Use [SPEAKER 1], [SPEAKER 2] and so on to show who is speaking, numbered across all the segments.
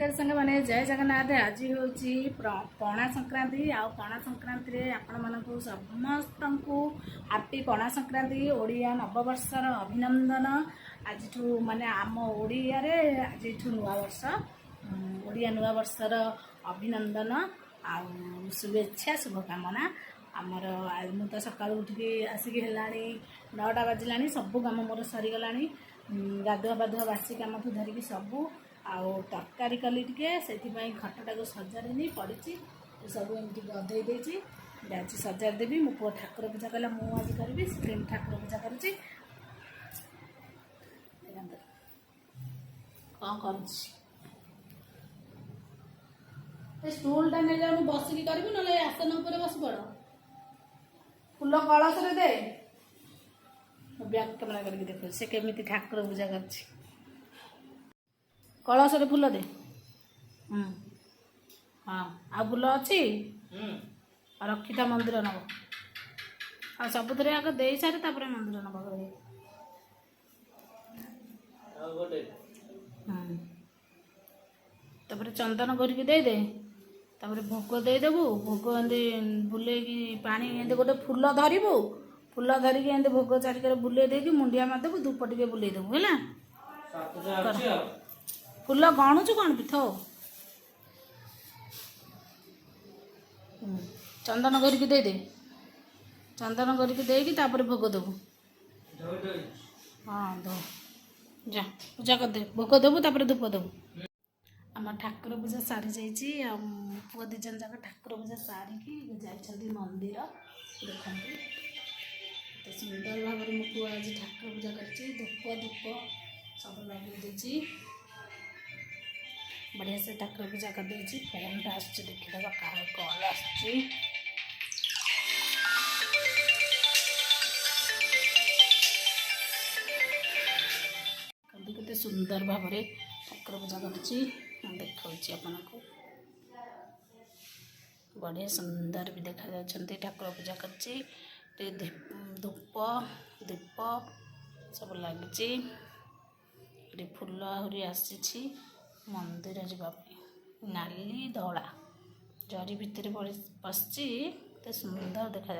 [SPEAKER 1] नमस्कार संग मैंने जय जगन्नाथ। आज हूँ पणा संक्रांति पणा संक्रांति आपण मानक समस्त को हैप्पी पणा संक्रांति ओडिया नववर्षर अभिनंदन। आज माने आम ओडिया रे आज नुआ वर्ष ओडिया नुआ वर्षर अभिनंदन आ शुभेच्छा शुभकामना। आमर मु तो सका उठिकी आसिक है 9टा बाजिला सबू कम मोर सरीगला गाधुआ पाधुआ बासी कम ठू धरिकी सबू आउ तरकारी कली टे से खटटा को सजारे पड़ी सब एमती गधे देती आज सजार देवी मो पु ठाकुर पूजा कला मु आज करी से ठाकुर पूजा करुँच कौन कर स्टूलटा नहीं जाऊँ बसिकी करी ना आसन उपर बस पड़ फूल कलश दे ब्याक कैमेरा करके देख से केमी ठाकुर पूजा कर कलश फूल दे हाँ आ फूल अच्छी रखीता मंदिर नब आ सबुथ आग दे सारे मंदिर नब तापर चंदन करके दे भोग देदेबू भोग एमती बुले पानी एमती गोटे फूल धरबू फूल धरिकी एमती भोग चारिकर बुले देकी मुंडिया मारदेबू धूप टे बुले देबू है फूल गणुचु कौन पिथ चंदन करके दे चंदन करके देकी तापर भोग देबू हाँ दो जा पूजा कर दे भोग देबू तापर धूप देबू आम ठाकुर पूजा सारी जाइए पुआ दी जन जाक ठाकुर पूजा सारिकी जाइछन्ति मंदिर देखते तो सुंदर भाव में मो पुआ आज ठाकुर पूजा कर धूप धूप सब लगे देती बढ़िया से ठाकुर पूजा कर देती फोनटा आस देखीद कह कल आस केते सुंदर भाव में ठाकुर पूजा कर देखा आपको बढ़िया सुंदर भी देखा ठाकुर पूजा कर धूप दीप सब लगी फूल आहरी आसी मंदिर जावाई नाली धला जरी भितर पशि सुंदर देखा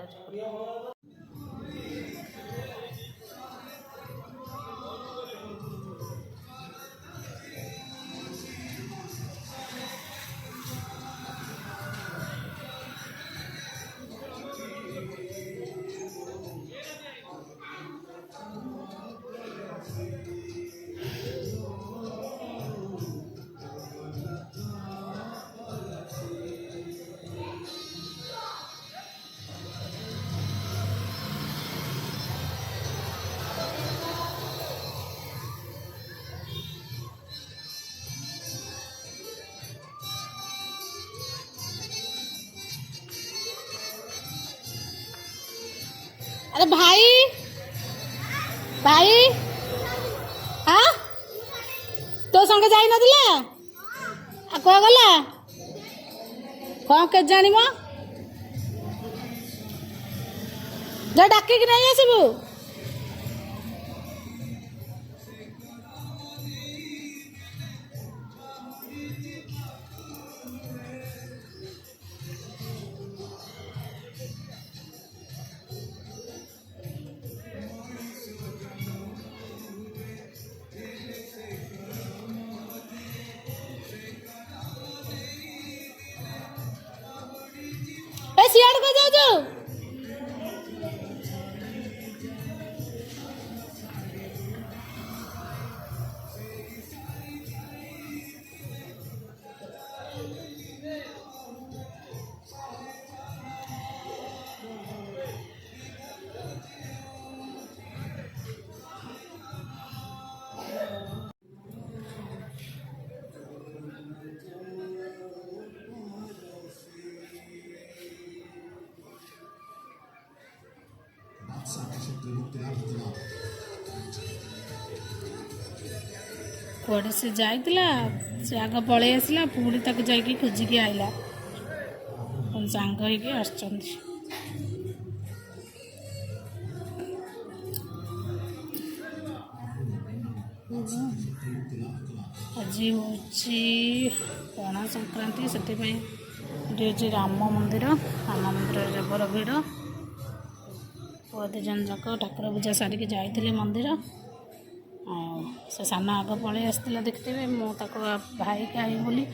[SPEAKER 1] अरे भाई भाई हाँ तो संगे जाई नदिला आ कह गला कौन के जानी मो जा डाके कि नहीं आसबू सियाड़ को जाओ कुआड़े से जाइला से आग पलि आसला पुणी ताक जाकि खोजिकी आइला सांग होइकी आसचंदी ଆଜି ହେଉଛି ପଣା ସଂକ୍ରାନ୍ତି, ସେଥିପାଇଁ ଏଠି ହେଉଛି ରାମ ମନ୍ଦିର ଜବର ଭିଡ଼। ପୁଅ ଦୁଇ ଜଣ ଯାକ ଠାକୁର ପୂଜା ସାରିକି ଯାଇଥିଲେ ମନ୍ଦିର। ଆଉ ସେ ସାନ ଆଗ ପଳେଇ ଆସିଥିଲା, ଦେଖିଥିବେ। ମୁଁ ତାକୁ ଭାଇକି ଆଇବି ବୋଲି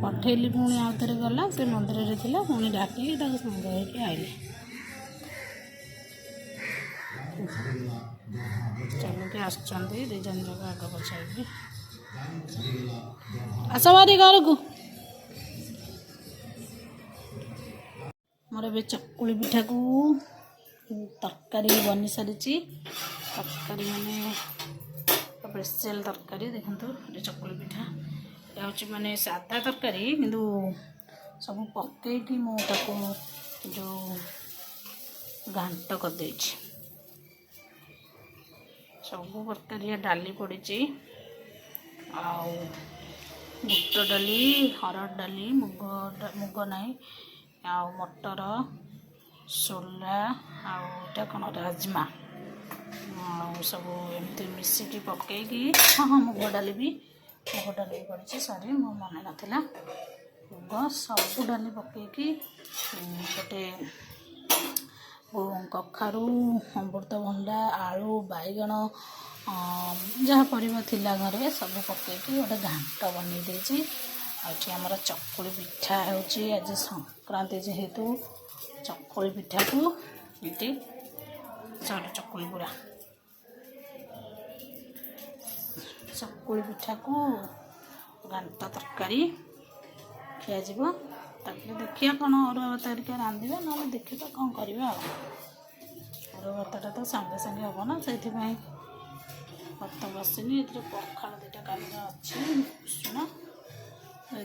[SPEAKER 1] ପଠେଇଲି, ପୁଣି ଆଉ ଥରେ ଗଲା। ସେ ମନ୍ଦିରରେ ଥିଲା, ପୁଣି ଡାକିକି ତାକୁ ସାଙ୍ଗ ହେଇକି ଆଇଲି। ଚାଲିକି ଆସୁଛନ୍ତି ଦୁଇ ଜଣ ଯାକ ଆଗ ପଛ ହେଇକି। ଆସ ଭାରି ଘରକୁ। ମୋର ଏବେ ଚକୁଳି ପିଠାକୁ ତରକାରୀ ବନି ସାରିଛି। ତରକାରୀ ମାନେ ସ୍ପେଶାଲ ତରକାରୀ ଦେଖନ୍ତୁ। ଏ ଚକୁଳି ପିଠା ଏହା ହେଉଛି ମାନେ ସାଧା ତରକାରୀ, କିନ୍ତୁ ସବୁ ପକେଇକି ମୁଁ ତାକୁ ଯେଉଁ ଘାଣ୍ଟ କରିଦେଇଛି। ସବୁ ପ୍ରକାରିଆ ଡାଲି ପଡ଼ିଛି, ଆଉ ବୁଟ ଡାଲି, ହରଡ଼ ଡାଲି, ମୁଗ ନାହିଁ, ଆଉ ମଟର, ସୋଲା, ଆଉ ଏଇଟା କ'ଣ ରାଜମା, ଆଉ ସବୁ ଏମିତି ମିଶିକି ପକେଇକି ମୁଗ ଡାଲି ବି ପଡ଼ିଛି। ସରି, ମୋ ମନେ ନଥିଲା। ମୁଗ ସବୁ ଡାଲି ପକେଇକି ଗୋଟେ କଖାରୁ, ଅମୃତଭଣ୍ଡା, ଆଳୁ, ବାଇଗଣ, ଯାହା ପରିବା ଥିଲା ଘରେ ସବୁ ପକେଇକି ଗୋଟେ ଘାଣ୍ଟ ବନେଇ ଦେଇଛି। ଆଉ ଏଠି ଆମର ଚକୁଳି ପିଠା ହେଉଛି। ଆଜି ସଂକ୍ରାନ୍ତି ଯେହେତୁ ଚକୁଳି ପିଠାକୁ ଏଠି ଚକୁଳି ପୁରା ଚକୁଳି ପିଠାକୁ ଘାଣ୍ଟ ତରକାରୀ ଖିଆଯିବ। ତାପରେ ଦେଖିବା କ'ଣ ଅରୁଆ ଭାତ ହେରିକା ରାନ୍ଧିବା, ନହେଲେ ଦେଖିବା କ'ଣ କରିବା। ଆଉ ଅରୁଆ ଭାତଟା ତ ସାଙ୍ଗେ ସାଙ୍ଗେ ହେବ ନା, ସେଇଥିପାଇଁ ଭାତ ବସିନି। ଏଥିରେ ପଖାଳ ଦୁଇଟା କାଲିର ଅଛି, ଉଷୁନା,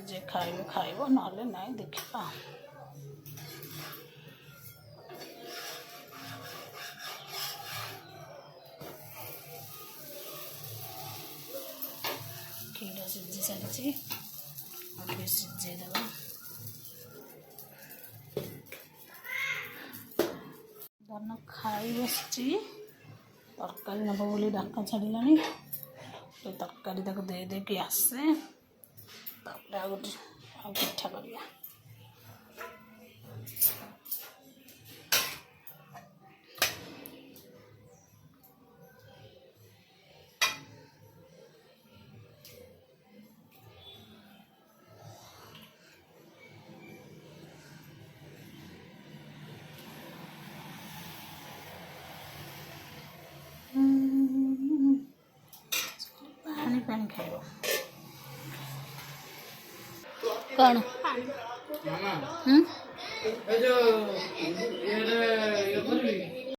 [SPEAKER 1] ଯେ ଖାଇବ ଖାଇବ, ନହେଲେ ନାହିଁ, ଦେଖିବା। କ୍ଷୀର ସିଝି ସାରିଛି, ଆଉ ଟିକେ ସିଝେଇ ଦେବା। ଧନ ଖାଇ ବସିଛି, ତରକାରୀ ନେବ ବୋଲି ଡାକ ଛାଡ଼ିଲାଣି। ତରକାରୀ ତାକୁ ଦେଇ ଦେଇକି ଆସେ, ତାପରେ ଆଉ ପିଠା କରିବା। ପାଣି ଖାଇବ କ'ଣ?